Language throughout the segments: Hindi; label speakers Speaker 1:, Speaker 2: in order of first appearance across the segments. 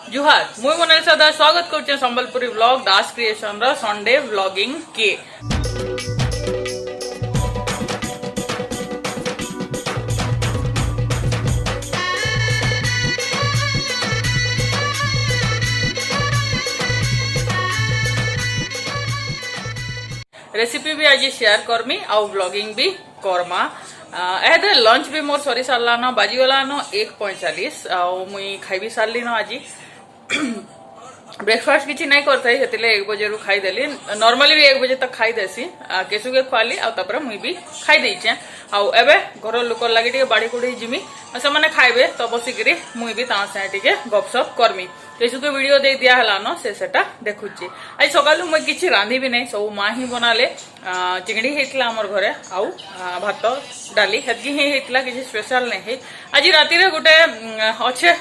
Speaker 1: जुहार मुई मोनाली सदा स्वागत करछे संबलपुरी व्लॉग दास क्रिएशन रो संडे व्लॉगिंग के। रेसिपी भी आज शेयर करमी आउ व्लॉगिंग भी करमा। एदे लंच भी मोर सरी सारला न बाजीगला न 1:45 मुई खाई सारली न आज ब्रेकफास्ट किसी नहीं करता है 1 बजे रू खाई देली। नॉर्मली भी 1 बजे तक खाई देसी केसु के खुआली आउे मुई भी खाई देचे आउ एबे घर लोक लगे टे बाड़ी कुड़ी जिमी से मैंने खाइबे तो बसिकी मुई भी से टे गपसप करमी। केसु के वीडियो दे दिया है न सेटा देखुची। आज सकालू मुई किसी रांधि भी नहीं सब माँ ही बनाले। चिंगड़ी होता आमर घरे आउ भात डाली हेतकी ही होता किसी स्पेशल नहीं। आज राति गोटे अच्छे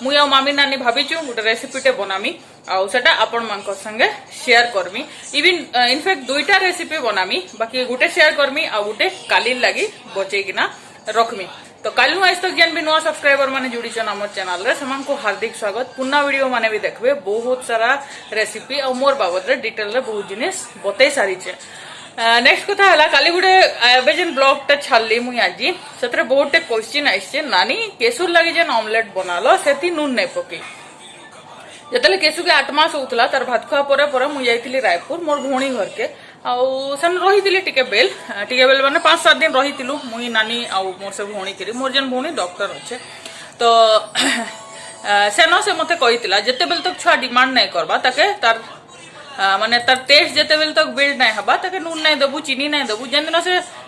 Speaker 1: मुई आ मामी नानी भाविचु गोटे रेसिपीटे बनामी आउ सेटा आपण मानक संगे शेयर करमी। इवन इनफैक्ट दुईटा रेसिपी बनामी बाकी गोटे शेयर करमी आ गोटे काली लगी बचेकिना रखमी। तो कालू आज तक जेन भी नुआ सब्सक्राइबर माने जुड़ीछन हमर चैनल रे समान को हार्दिक स्वागत। पुन्ना वीडियो माने भी देखबे बहुत सारा रेसिपी और मोर बाबद रे डिटेल रे बहुत जिनिस बतई सारी छे। नेक्स्ट कथा हला काली गुडे एबेजन ब्लॉग टा छालली मुई आजी सतरे बहुत टे क्वेश्चन आइछे नानी केसुर लागि जेन ऑमलेट बनालो सेति नून नै पके। जतले केसु के 8 मास होतला तार भात खा परे परे मुई जाइतिली रायपुर मोर भोणी घर के आउ सन रहितिली टिके बेल माने 5-7 दिन रहितिलु मुई नानी आउ मोर से भोणी करी। मोर जेन भोणी डॉक्टर अच्छे तो सेनो से मते कहितिला जते बेल तक छुआ डिमांड नै करबा ताके तार माने तार टेस्ट जते बेल तक बिल्ड नै हबा ताके नून नै देबु चीनी नै देबु जेन दिन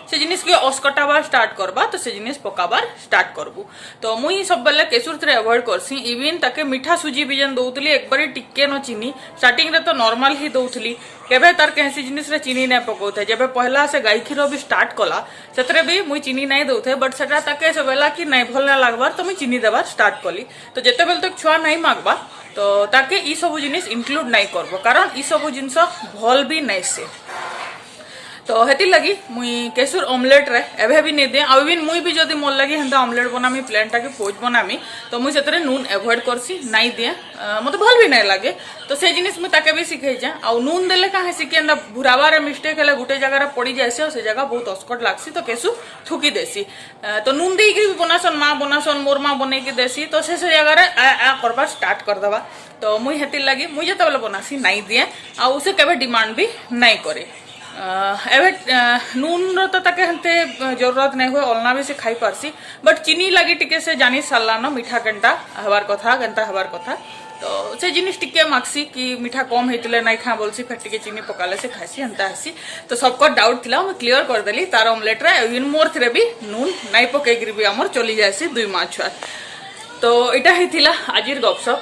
Speaker 1: से जिनिस के अस्कटाबार स्टार्ट करबा तो से जिनिस पकाबार स्टार्ट करबु। तो मुई सब बेले केसुर थरे अवॉइड करसी। इवन ताके मीठा सुजी भी जेन दउतली एक बारी टिके न चीनी स्टार्टिंग रे तो नॉर्मल ही दउतली केबे तार केसी जिनिस रे चीनी नै पकोथे। जेबे पहला से गाय खीर भी स्टार्ट कला सेतरे भी मुई चीनी नै दउथे बट सेटा ताके से बेला कि नै भल नै लागबार तो मुई चीनी देबार स्टार्ट कली। तो जते बेल तक छुआ नै मागबा तो ताके ई सब जिनिस इंक्लूड नै करबो कारण ई सब जिनिस भल भी नै से। तो हेती लगी मुई केसुर ऑमलेट रे एभे भी नहीं दे आ इवन मुई भी जदी मोर लगी हंदा ऑमलेट बनामी प्लेन टाके पोज बनामी तो मुई सेतरे नून अवॉइड करसी नहीं दे मते भल भी नहीं लागे। तो से जिनिस मुई ताके भी सिखै जा आ नून देले का हेसी के भुरावा रे मिस्टेक हेले गुटे जगह रे पड़ी जायसे और से जगह बहुत अस्कट लागसी तो केसु थुकी देसी। तो नून देई के बनासन मां बनासन मोर मां बनै के देसी तो से जगह रे आ करबा स्टार्ट कर दबा। तो मुई हेती लगी मुई जते बेले बनासी नहीं दे आ उसे केबे डिमांड भी नहीं करे। एबे नून तो ताके हंते जरूरत नहीं हुए अलना भी से खाई पारसी बट चीनी लगी टिके से जानी साला न मीठा केनटा हबार कथा केनता हबार कथा। तो से जिनिस टिके मागसी कि मीठा कम हेतले नहीं खा बोलसी फेर टिके चीनी पकाले से खासी हंता हसी। तो सबको डाउट थिला मैं क्लियर कर देली तार ऑमलेट रे इन मोर थरे भी नून नहीं पकेगिरी भी हमर चली जायसी 2 मास छुआ। तो इटा हेतिला आजिर गपसप।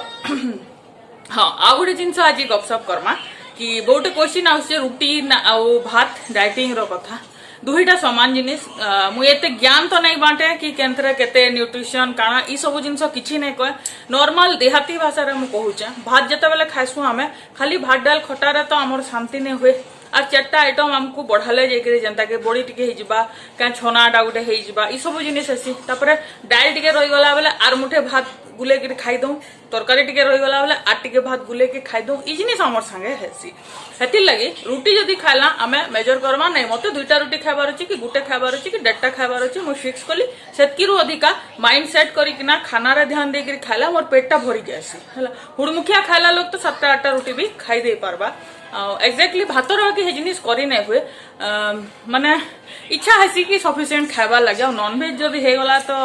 Speaker 1: हाँ आ गोटे जिनस आज गपसप करमा कि बहुत क्वेश्चन आउसे रुटी आउ भात डाइटिंग रो कथा दुईटा समान जिनिस मुझे एते ज्ञान तो नहीं बांटे कि केंथरे केते न्यूट्रिशन काना ई सब जिनस किछि नहीं कहे। नॉर्मल देहाती भाषा रे मु कहूचे भात जते बेले खाइसु हमें खाली भात डाल खटा रे तो हमर शांति नहीं हुए और 4टा आइटम हमको बढ़ाले जेकरे जनता के बड़ी टिके हे जिबा का छोनाटा गुटे हे जिबा ई सब जिनिस हेसी तापरे डाल टिके रहि गला बेले आर मुठे भात गुले के खाई दऊ तरकारी टिके रहि गला बेले आर टिके भात गुले के खाई दऊ ई जिनिस हमर संगे हेसी। हेति लगी रुटी जदी खाइला आमे मेजर करबा नहीं मते 2टा रुटी खाइबार अछि कि गुटे खाइबार अछि कि 1.5टा खाइबार अछि मु फिक्स कली सेतकी रु अधिका माइंड सेट करी किना खाना रे ध्यान दे के खाइला मोर पेटटा भरी जायसी हला। हुड़मुखिया खाइला लोग तो 7टा 8टा रुटी भी खाई दे पारबा एक्जेक्टली भात रही जिनिस करी नहीं हुए माने इच्छा हेसी कि सफिशिएंट खाइबार लगे नॉन भेज जब हेगला तो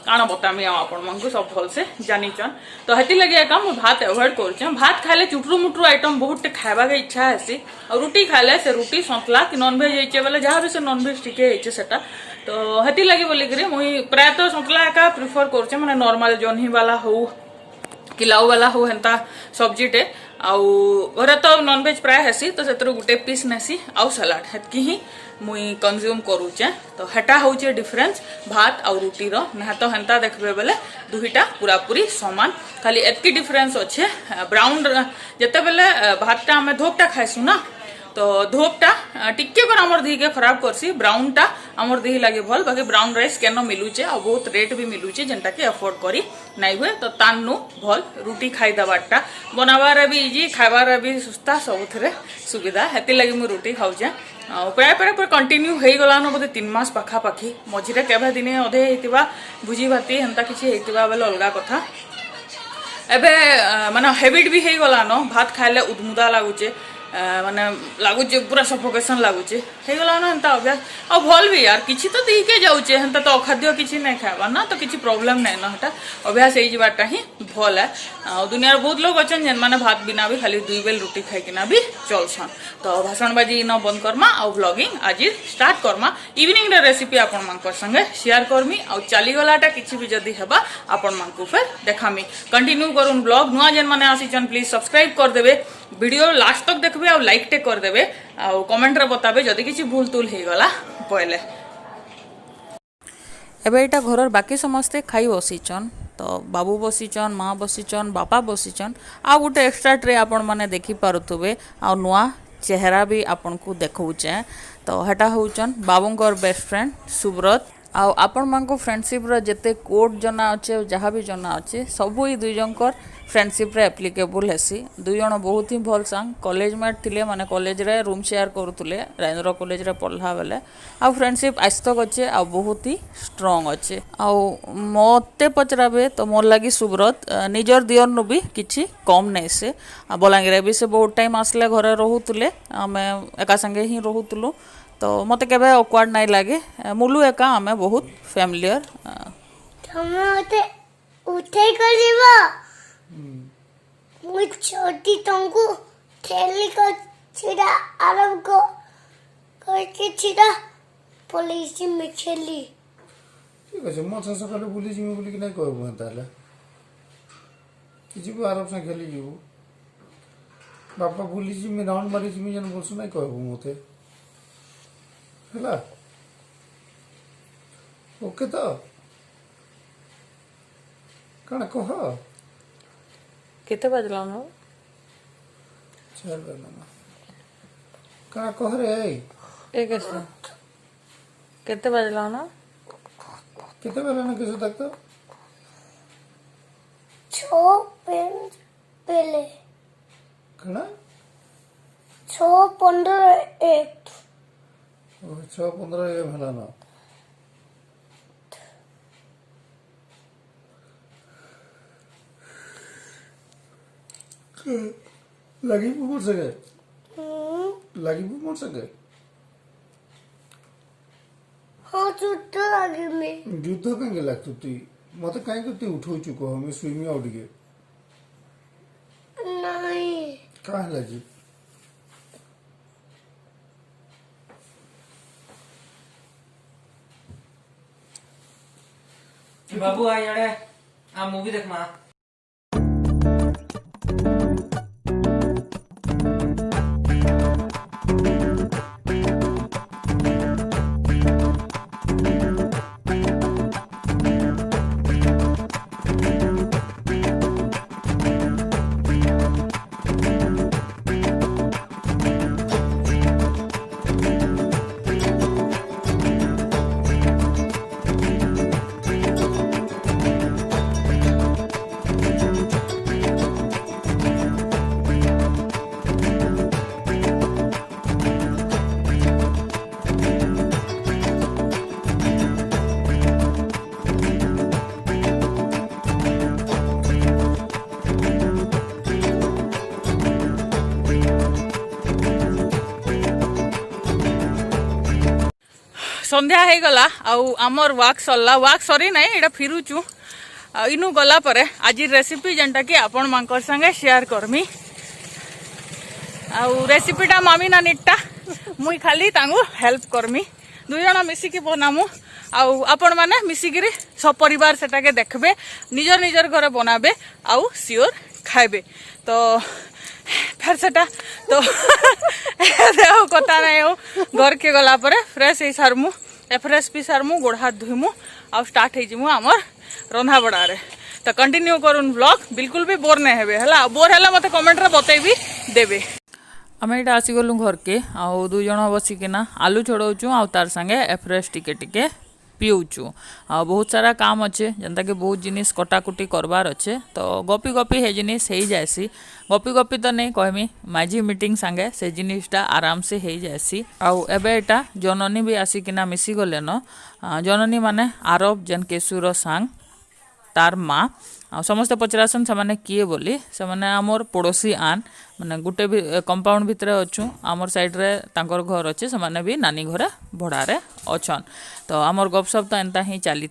Speaker 1: काना बतामी आपण मन को सब भल से जानीचन। तो हेती लगे काम भात अवॉइड कर भात खाइले चुटरू मुटरू आइटम बहुत खाइबा के इच्छा हेसी और रुटी खाइले से रुटी सतला कि नॉन भेज होइचे बेले जहाँ भी से नॉन भेज टिके होइचे सेटा। तो हेती लगे बोली करी मुई प्राय तो सतला एका प्रिफर करछे माने नॉर्मल जोन्ही वाला हो कि लाउ वाला हो हेंता सब्जीटे आउ घरे तो नॉनवेज प्राय हेसी तो सेतरो गुटे पीस नेसी आउ सलाड हेतकी ही मुई कंज्यूम करूचे। तो हेटा होचे डिफरेंस भात और रुटी रो ना तो हेंता देखबे बेले दुहीटा पूरा पूरी समान खाली एतकी डिफरेंस अच्छे ब्राउन जते बेले भातटा हमें धोकटा खाइसु ना तो धूपटा टिके कर आमर देह के खराब करसी ब्राउनटा आमर देह लगे भल बाकी ब्राउन राइस केन मिलूचे आ बहुत रेट भी मिलूचे जेनटा कि अफोर्ड करी नाइ हुए तो तानु भल रुटी खाई दबाटा बनाबार भी इजी खाइबार भी सुस्ता सबुथिरे सुविधा हेति लगी मु रुटी खाऊचे प्राय प्राय पूरा कंटिन्यू हो गलान बोधे 3 मास पाखापाखि मझिरे केबे दिने अधे हेतिबा भुजी भाती हेन्ता किछि हेतिबा बेले अलगा कथा एबे माने हैबिट भी हो गलान भात खाइले उदमुदा लागुचे माने लागुचे पूरा सफोकेशन लागुचे हो गलान हेन्ता अभ्यास आ भल भी यार किछि तो दी के जाउचे हेन्ता तो अखाद्य किछि नै खाइबा ना तो किछि प्रॉब्लम नै न हटा अभ्यास हे जिबाटा ही भल है दुनिया बहुत लोग अच्छे जेन माने भात बिना भी खाली 2 बेल रुटी खाई किना भी चलसन तो भाषणबाजी न बंद करमा आ व्लॉगिंग आज स्टार्ट करमा इवनिंग रे रेसिपी आपण मानकर संगे शेयर करमी आ चली गलाटा किछि भी जदी हेबा आपण मानकु फिर देखामी कंटिन्यू करून ब्लॉग नुआ जेन माने आसीचन प्लीज सब्सक्राइब कर देबे वीडियो लास्ट तक देखबे आ लाइक टे कर देबे आ कमेंट रे बताबे जदी किछि भूल तुल हे गला पहिले एबे एटा घरर बाकी समस्ते खाई बसीचन तो बाबू बसीचन माँ बसीचन बापा बसीचन आ गोटे एक्स्ट्रा ट्रे आपण माने देखि पारुथुबे आ नुआ चेहरा भी आपन को देखौचे तो हेटा होचन बाबूंकर बेस्ट फ्रेंड सुब्रत आ आपण मानको फ्रेंडशिप रो जते कोड जना अच्छे जहाँ भी जना अच्छे सबू ई दुई जनकर फ्रेंडशिप रे एप्लीकेबल हेसी दुई जन बहुत ही भल सांग कॉलेज मेट थिले माने कॉलेज रे रूम शेयर करूथुले राजेंद्र कॉलेज रे पढ़ला बेले आ फ्रेंडशिप आज तक अच्छे आ बहुत ही स्ट्रांग अच्छे आ मते पचराबे तो मोर लगी सुब्रत निजर दियर नु भी किछि कम नै से बलांगीर भी से बहुत टाइम आसले घरे रहूतुले आमे एका संगे ही रहूतुलु तो मते केबे ऑकवर्ड नै लागे मुलु एका आमे बहुत फैमिलियर
Speaker 2: तमते उठे करिबा मुझ छोटी तुमको ठेली को छिड़ा आराम को करके छिड़ा पुलिस में खेली
Speaker 3: ठीक है मत सकाले पुलिस में बोली कि नहीं कहबो ताले किछि भी आराम से खेली जीवो बापा पुलिस में राउंड मारी में जन बोलसु नहीं कहबो मते हला ओके तो कण कह
Speaker 1: केते बजला न
Speaker 3: चल ना कण कह रे
Speaker 1: एक से केते बजला न
Speaker 3: कितने बेला ना किसे तक तो
Speaker 2: 6 पहले
Speaker 3: कण
Speaker 2: 6:15 1
Speaker 3: 6:15 ये भला ना लगी मोर सके लगी मोर सके
Speaker 2: हाँ जुत्ता लगी में
Speaker 3: जुत्ता कहीं लगतु ती मते काहे को ती उठो चुको हम स्विमिंग आउट के
Speaker 2: नहीं
Speaker 3: काहे लगी
Speaker 4: बाबू आ याडे आ मूवी देख मा
Speaker 1: संध्या हो गला आमर वाक सरला वाक सरी ना ये फिरुचु इनु गला परे आज रेसिपी जेनटा कि आपण मांकर संगे शेयर करमी रेसिपीटा मामी ना निटा मुई खाली तांगु हेल्प करमी दुई जण मिसिकी बनामु आपण माने मिसिकी सब परिवार सेटा के देखबे निजर निजर घर बनाबे आउ सियोर खाइबे तो फिर सेटा तो देह कथा नहीं हो घर के गला परे फ्रेश ही सारमु फ्रेश भी सारमु गोड़ हाथ धुईमु आ स्टार्ट हो आमर रंधा बड़ा रे तो कंटिन्यू करूँ ब्लॉग बिल्कुल भी बोर नहीं हेबे हला बोर है मत कमेंट रे बतैबी देबे आम यहाँ आसीगलु घर के आउ दुई जन बसिकिना आलू छड़ाऊँ आउ तार संगे एफ्रेश टिके पिऊचु आ बहुत सारा काम अच्छे जनता कि बहुत जिनिस कटाकुटी करबार अच्छे तो गपी गपी हे जिनिस हो जाएसी गपी गपी तो नहीं कहमी माझी मीटिंग संगे से जिनिसटा आराम से हो जाएसी आउ एबे एटा जननी भी आसिकिना मिसी गले न जननी माने आरब जेन केशुर सांग तार माँ आ समस्ते पचरासन से किए बोली से आमर पड़ोसी आन माने गुटे भी कंपाउंड भितर अच्छु आमर साइड रे तांकर घर अच्छे से भी नानी घरे भड़ारे अच्छन तो आमर गपसप तो एंता ही चली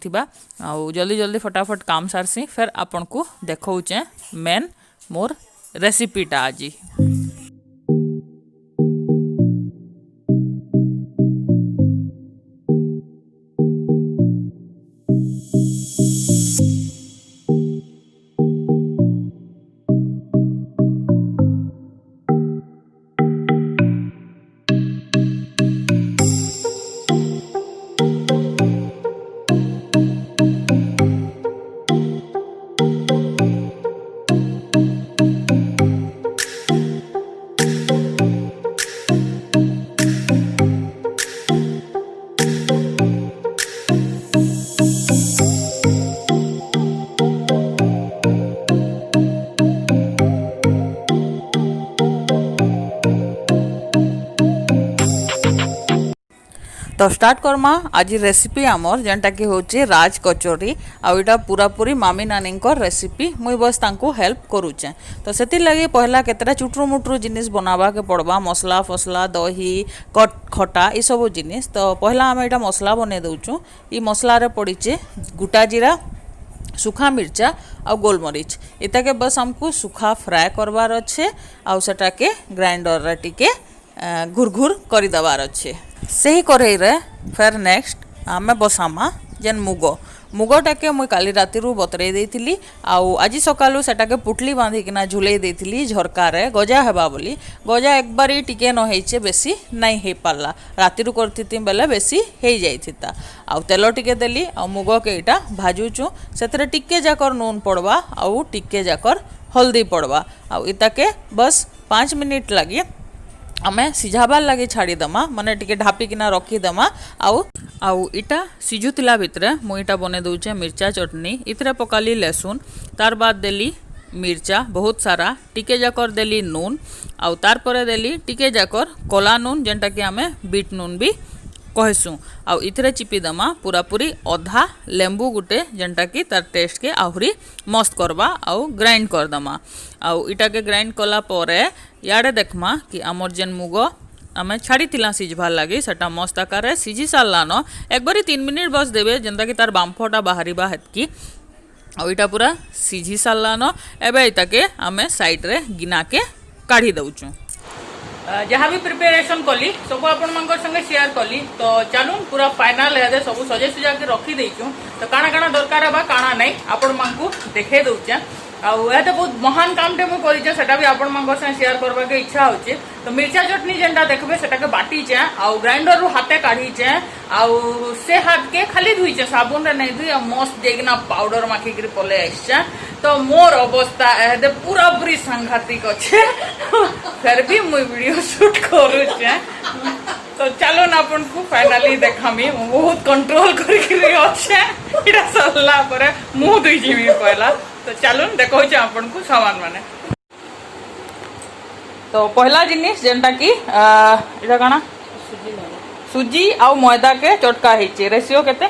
Speaker 1: आउ जल्दी जल्दी फटाफट काम सारसी फिर आपन को देखौचे मेन मोर रेसिपीटा आज। तो स्टार्ट करमा आज रेसिपी आमर जेनटा कि होची राज कचोरी आउ इटा पूरा पूरी मामी नानी रेसिपी मुई बस तांको हेल्प करूचे तो सेति लगे पहला केतरा चुटरू मुटरू जिनिस बनावा के पड़बा मसला फसला दही खटा ई सब जिनिस तो पहला आम इटा मसला बने दउचु ई मसला रे पड़ीचे गोटा जीरा सुखा मिर्चा आ गोलमरीच इता के बस हमको सुखा फ्राए करवार अच्छे आउ सेटा के ग्राइंडर रे टिके घुरघुर कर देवार अच्छे से ही कढ़ई रे फिर नेक्स्ट आमे बसामा जेन मुगटा के मुई काली राति बतरे देइथिली आउ आज सकालू सेटाके पुटली बांधिकिना झुलई देइथिली झरका रे गजा हेबा बोली गजा एक बारी टिके न हेइचे बेसी नहीं हे पारला राति करथिति बेले बेसी हे जाइथिता आउ तेल टिके देली आउ मुग के इटा भाजुचु सेतरे टिके जाकर नून पड़वा आउ टिके जाकर हल्दी पड़वा आउ इताके बस 5 मिनिट लगी आमे सिझाबार लगे छाड़ीदमा माने टिके ढापिकिना रखीदमा आउ इटा सिझुतिला भितरे मु इटा बने दउचे मिर्चा चटनी इतरे पकाली लहसुन तार बाद देली मिर्चा बहुत सारा टिके जाकर देली नून आउ तार परे देली टिके जाकर कोला नून जेनटा कि आमे बीट नून भी कहसु आउ इथरे चिपीदमा पूरा पूरी अधा लेंबू गुटे जेनटा कि तार टेस्ट के आहुरी मस्त करबा आउ ग्राइंड करदमा आउ इटा के ग्राइंड कला परे याडे देखमा कि आमर जेन मुग आमे छाड़ी तिला सिझबार लगी सेटा मस्त आकार सिझी सारलान एक बारी 3 मिनिट बस देबे जेनता कि तार बांफटा बाहरिबा हेतकी आउ इटा पूरा सिझी सारलान एबे इताके आमे साइड रे गिना के काढ़ी दउचु जहाँ भी प्रिपेरेशन कली सब आपण संगे शेयर कली तो चलूँ पूरा फाइनल है सब सजे सुजा के रखी देचु तो काना काना दरकार है काना नहीं आपण मानकू देखे दउचे आउ तो बहुत महान काम टे मुझे सेटा भी आपण मान संगे शेयर करबा के इच्छा होचे तो मिर्चा चटनी जेनटा देखबे सेटा के बाटीचे आउ ग्राइंडर रु हाथे काढीचे आउ से हाथ के खाली धुईचे साबुन रे नहीं धुई मस्त देगिना पाउडर माखी के पले आइछे तो मोर अवस्था एदे पूरा पूरी सांघातिक अच्छे फिर भी मुई वीडियो शूट करूचे तो चलो ना अपन को फाइनली देखामी बहुत कंट्रोल करके अच्छे इटा सरला परे मुंह धुई जीवी पहला तो चलो देखो अपन को सामान माने तो पहला जिनिस जेनटा कि इटा काना सुजी आउ मैदा के चटका हेचे रेशियो केते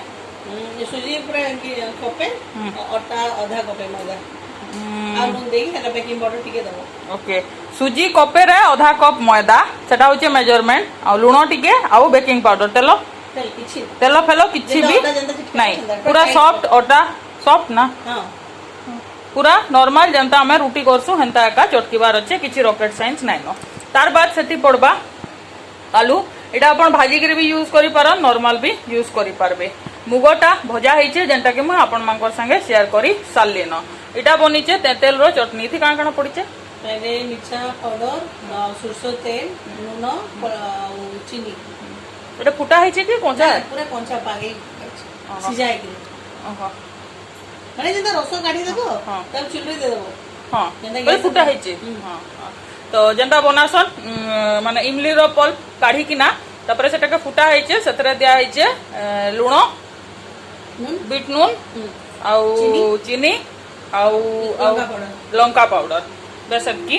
Speaker 5: सुजी पूरा कपे अटा आधा कपे मैदा आ नून देई हेला बेकिंग पाउडर टिके दबो
Speaker 1: ओके सुजी कपे रे आधा कप मैदा सेटा होचे मेजरमेंट आ लूण टिके आउ बेकिंग पाउडर तेल फेलो किछि भी नहीं पूरा सॉफ्ट अटा सॉफ्ट ना
Speaker 5: हां
Speaker 1: पूरा नॉर्मल जनता हमें रुटी करसु हेंता एका चटकीबार अच्छे किछि रॉकेट साइंस नाइ न तार बाद सेति पड़बा आलू एटा अपन भाजी के भी यूज करि पार नॉर्मल भी यूज करि पारबे मुगटा भजा हेचे जेंटा के म अपन मांकर संगे शेयर करि सालले न एटा बनिचे तेतेल रो चटनी थी काना काना पड़िचे
Speaker 5: पहले मिर्चा पाउडर सरसो तेल नून चीनी
Speaker 1: एटा फुटा हेचे कि कोंचा
Speaker 5: पूरा कोंचा पागे सिजाय के
Speaker 1: ओहो
Speaker 5: माने जेंता रस काढी देबो तब चुल्ली दे देबो
Speaker 1: हां ओइ फुटा हेचे हां तो जेनटा बनासन माने इमली रो पल्प काढ़ी किना तापर सेटा के फुटा हेचे सेतरे दिया हेचे लुण बीट नून आउ चीनी आउ लंका पाउडर बस की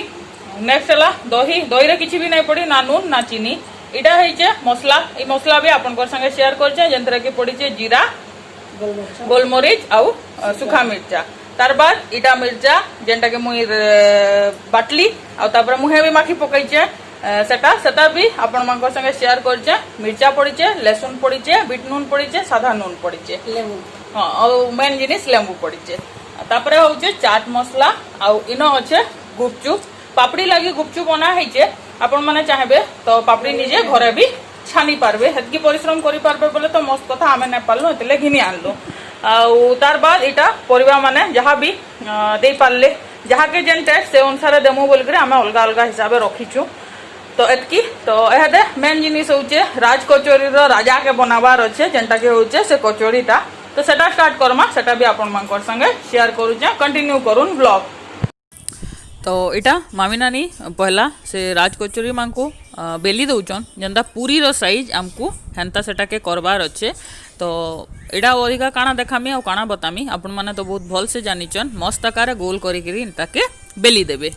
Speaker 1: नेक्स्ट हला दही दही रे किछि भी नै पड़ी ना नून ना चीनी इटा हेचे मसला ई मसला भी आपन कर संगे शेयर करछे जेंतरे के पड़ी छे जीरा गोलमरीच आउ सुखा मिर्चा तार बाद इटा मिर्चा जेंटा के मुई बाटली आ तापर मुहे भी माखी पकईचे सेटा भी आपण मानकर संगे शेयर करछे मिर्चा पड़ीचे लहसुन पड़ीचे बीट नून पड़ीचे सादा नून पड़ीचे हां और मेन जिनिस लेंबू पड़ीचे तापर होचे चाट मसला आउ इनो अच्छे गुपचुप पापड़ी लगी गुपचुप बना हेचे आपण माने चाहेबे तो पापड़ी निजे घरे भी छानी पारबे हेतकी परिश्रम करि पारबे बोले तो मस्त कथा हमें नै पारलो एतले घिनी आनलो आउ तार बाद इटा परिवा माने जहा भी दे पारले जहा के जेन टेस्ट से अनुसार देमु बोल करे हमें अलगा अलगा हिसाब रखिछु तो एतकी तो एहदे मेन जिनिस होचे राज कचोरी रो राजा के बनाबार अच्छे जेंटा के होचे से कचोरीटा तो सेटा स्टार्ट करमा सेटा भी आपण मानकर संगे शेयर करूचे कंटिन्यू करूँ ब्लॉग तो इटा मामी नानी पहला से राज कचोरी मानकू बेली दौचन जेनता पूरी रो साइज आमको हेन्ता सेटा के करबार अच्छे तो इटा अधिका काना देखामी और काना बतामी आपण माने तो बहुत भल से जानिचन मस्त आकार गोल करी ताके बेली देबे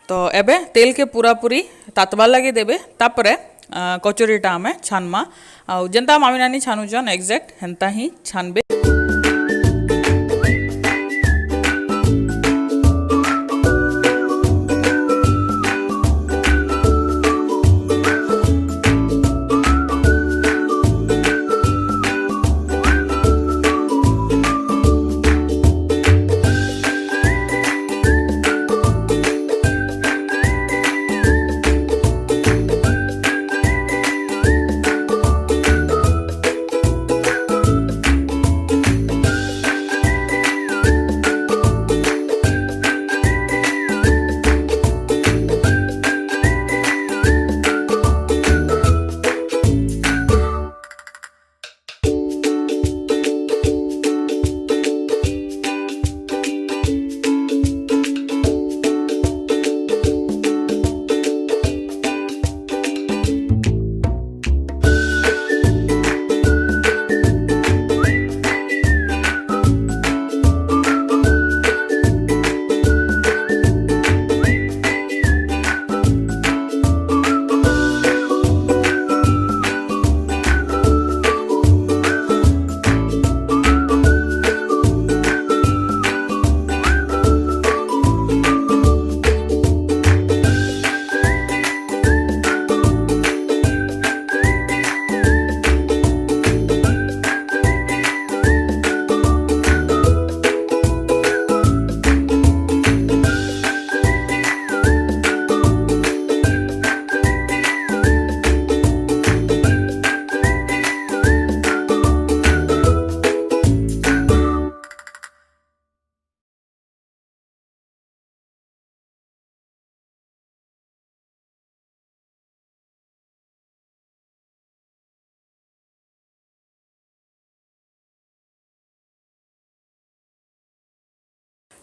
Speaker 1: तो एबे तेल के पूरा पूरी तातवा लगे देबे तापरे कचोरीटा हमें छानमा आ जेनता मामी नानी छानुचन एग्जैक्ट हेन्ता ही छानबे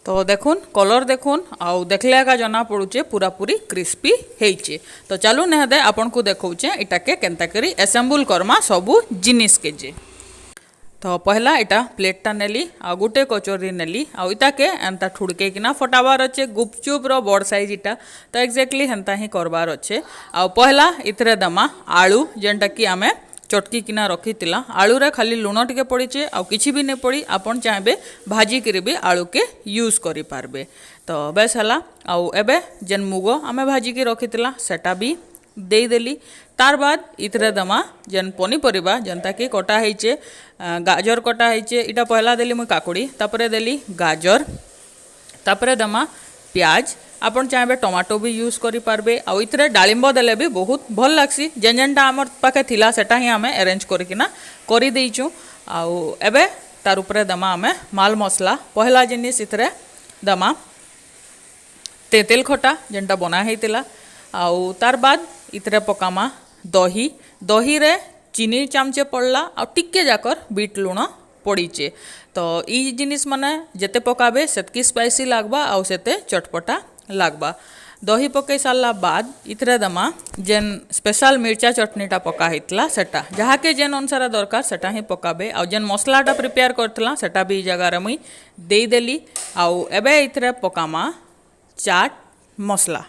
Speaker 1: तो देखुन कलर देखुन आउ देखले का जना पड़ुचे पूरा पूरी क्रिस्पी हेइचे तो चलू नेहदे आपन को देखौचे इटा के केनता करी असेंबल करमा सबु जिनिस के जे तो पहला इटा प्लेटटा नेली आ गुटे कचोरी नेली आ इटा के एंता ठुड़के किना फटाबार अच्छे गुपचुप रो बड़ साइज इटा तो एक्जेक्टली हेंता ही करबार अच्छे आ पहला इतरे दमा आलू जेनटा कि आमे चटकी किना रखी आलू रे खाली लुण टिके पड़ीचे आ किछि भी नहीं पड़ी आपन चाहबे भाजी करी भी आलू के यूज करि पारबे। तो बेस हला आउ एबे जेन मुगो आमे भाजी के रखी सेटा भी दे देली। तार बाद इतरे दमा जेन पनीपरिबा जनता कि कटा हेचे गाजर कटा हेचे इटा पहला देली मुई काकुड़ी तापरे देली गाजर तापरे दमा प्याज आपन चाहे टमाटो भी यूज करि पारबे। आ इतरे डालिंब देले भी बहुत भल लागसी जेन जेनटा हमर पाखे थिला सेटा ही आमे अरेंज करकिना करि देइचु। आउ एबे तार उपरे दमा आमे माल मसला पहला जिनिस इतरे दमा तेतेल खटा जेनटा बना हेतिला। आउ तार बाद इतरे पकामा दही दही रे चीनी चामचे पड़ला आ टिके जाकर बीट लुण पड़ीचे। तो ई जिनिस माने जेते पकाबे सेतकी स्पाइसी लागबा आउ सेते चटपटा लागबा। दही पकई सारला बाद इतरे दमा जेन स्पेशल मिर्चा चटनीटा पका हेतला सेटा जहाँके जेन अनुसार दरकार सेटा ही पकाबे। आउ जेन मसलाटा प्रिपेयर करतला सेटा भी जगह रे मुई दे देली। आउ एबे इतरे पकामा चाट मसला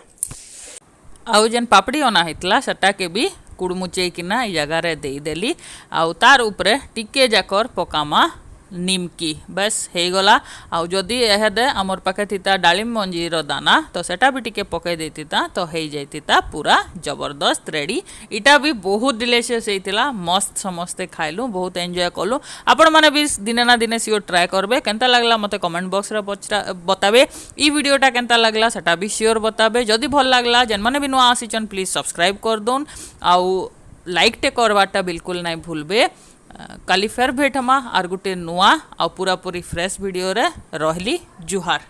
Speaker 1: आउ जेन पापड़ी अना हेतला सेटा के भी कुड़मुचई किना ई जगह रे दे देली। आउ तार उपरे टिके जाकर पकामा निमकी बस हे गला। आउ जदि एहेदे हमर पाखे थिता डालिम मंजीर दाना तो सेटा भी टिके पके देतिता तो हे जाइतिता पूरा जबरदस्त रेडी। इटा भी बहुत डिलीशियस हेतिला मस्त समस्ते खाइलु बहुत एंजॉय कलु। आपण माने भी दिने ना दिने सियोर ट्राई करबे केनता लागला मते कमेंट बॉक्स रे बताबे। ई वीडियोटा केनता लागला सेटा भी सियोर बताबे। जदि भल लागला जेन माने भी नुआ आसीचन प्लीज सब्सक्राइब कर दोन आउ लाइक टे करवाटा बिल्कुल नहीं भूलबे। काली फेर भेट हमा आर गुटे नुआ आ पूरा पूरी फ्रेश वीडियो रे रहली जुहार।